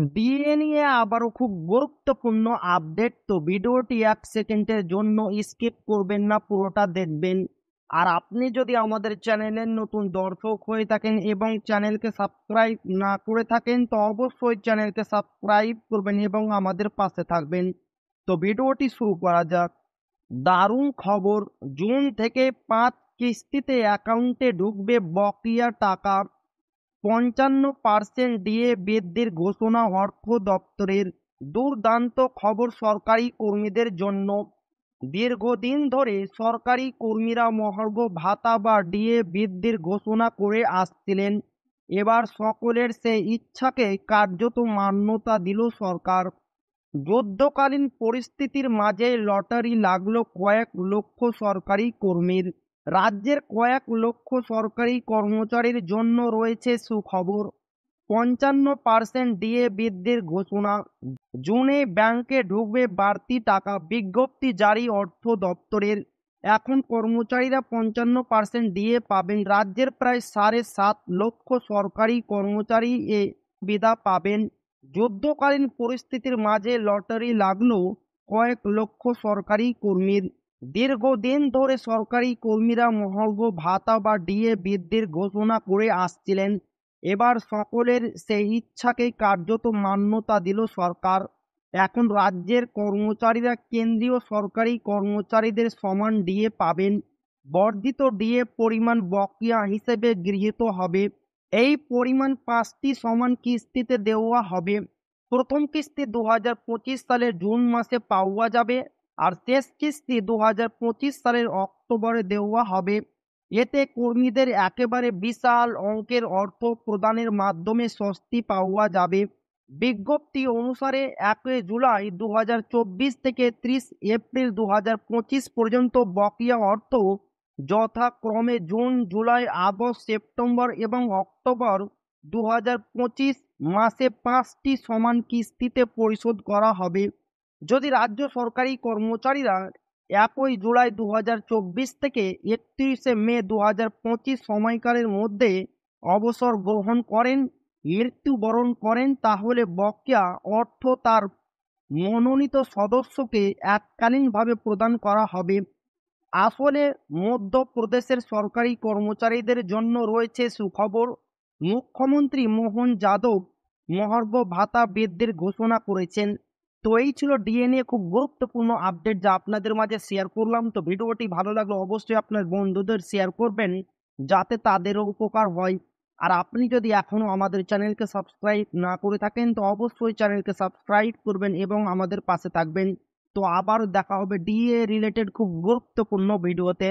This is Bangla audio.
বিয়ে নিয়ে আবারও খুব গুরুত্বপূর্ণ আপডেট। তো ভিডিওটি 1 সেকেন্ডের জন্য স্কিপ করবেন না, পুরোটা দেখবেন। আর আপনি যদি আমাদের চ্যানেলের নতুন দর্শক হয়ে থাকেন এবং চ্যানেলকে সাবস্ক্রাইব না করে থাকেন, তো অবশ্যই চ্যানেলকে সাবস্ক্রাইব করবেন এবং আমাদের পাশে থাকবেন। তো ভিডিওটি শুরু করা যাক। দারুণ খবর, জুন থেকে 5 কিস্তিতে অ্যাকাউন্টে ঢুকবে বকেয়া টাকা। 55% ডিএ বৃদ্ধির ঘোষণা অর্থ দপ্তরের। দুর্দান্ত খবর সরকারি কর্মীদের জন্য। দীর্ঘদিন ধরে সরকারি কর্মীরা মহার্ঘ ভাতা বা ডিএ বৃদ্ধির ঘোষণা করে আসছিলেন। এবার সকলের সেই ইচ্ছাকে কার্যত মান্যতা দিল সরকার। যুদ্ধকালীন পরিস্থিতির মাঝে লটারি লাগলো কয়েক লক্ষ সরকারি কর্মীর। রাজ্যের কয়েক লক্ষ সরকারি কর্মচারীর জন্য রয়েছে সুখবর। 55% ডিএ বৃদ্ধির ঘোষণা। জুনে ব্যাংকে ঢুকবে বাড়তি টাকা, বিজ্ঞপ্তি জারি অর্থ দপ্তরের। এখন কর্মচারীরা 55% ডিএ পাবেন। রাজ্যের প্রায় 7.5 লক্ষ সরকারি কর্মচারী এ সুবিধা পাবেন। যুদ্ধকালীন পরিস্থিতির মাঝে লটারি লাগলো কয়েক লক্ষ সরকারি কর্মীর। দীর্ঘদিন ধরে সরকারি কর্মীরা মহার্ঘ ভাতা বা ডিএ বৃদ্ধির ঘোষণা করে আসছিলেন। এবার সকলের সেই ইচ্ছাকে কার্যত মান্যতা দিল সরকার। এখন রাজ্যের কর্মচারীরা কেন্দ্রীয় সরকারি কর্মচারীদের সমান ডিএ পাবেন। বর্ধিত ডিএ পরিমাণ বকেয়া হিসেবে গৃহীত হবে। এই পরিমাণ 5টি সমান কিস্তিতে দেওয়া হবে। প্রথম কিস্তি 2025 সালের জুন মাসে পাওয়া যাবে, আর শেষ কিস্তি 2025 সালের অক্টোবরে দেওয়া হবে। এতে কর্মীদের একেবারে বিশাল অঙ্কের অর্থ প্রদানের মাধ্যমে স্বস্তি পাওয়া যাবে। বিজ্ঞপ্তি অনুসারে 1 জুলাই 2024 থেকে 30 এপ্রিল 2025 পর্যন্ত বকেয়া অর্থ যথাক্রমে জুন, জুলাই, আগস্ট, সেপ্টেম্বর এবং অক্টোবর 2025 মাসে 5টি সমান কিস্তিতে পরিশোধ করা হবে। যদি রাজ্য সরকারি কর্মচারীরা 1 জুলাই 2024 থেকে 31 মে 2025 সময়কালের মধ্যে অবসর গ্রহণ করেন, মৃত্যুবরণ করেন, তাহলে বকেয়া অর্থ তার মনোনীত সদস্যকে এককালীনভাবে প্রদান করা হবে। আসলে মধ্যপ্রদেশের সরকারি কর্মচারীদের জন্য রয়েছে সুখবর। মুখ্যমন্ত্রী মোহন যাদব মহার্ঘ ভাতা বৃদ্ধির ঘোষণা করেছেন। তো এই ছিল ডিএনএ খুব গুরুত্বপূর্ণ আপডেট, যা আপনাদের মাঝে শেয়ার করলাম। তো ভিডিওটি ভালো লাগলে অবশ্যই আপনার বন্ধুদের শেয়ার করবেন, যাতে তাদেরও উপকার হয়। আর আপনি যদি এখনো আমাদের চ্যানেলকে সাবস্ক্রাইব না করে থাকেন, তো অবশ্যই চ্যানেলকে সাবস্ক্রাইব করবেন এবং আমাদের পাশে থাকবেন। তো আবার দেখা হবে ডিএ রিলেটেড খুব গুরুত্বপূর্ণ ভিডিওতে।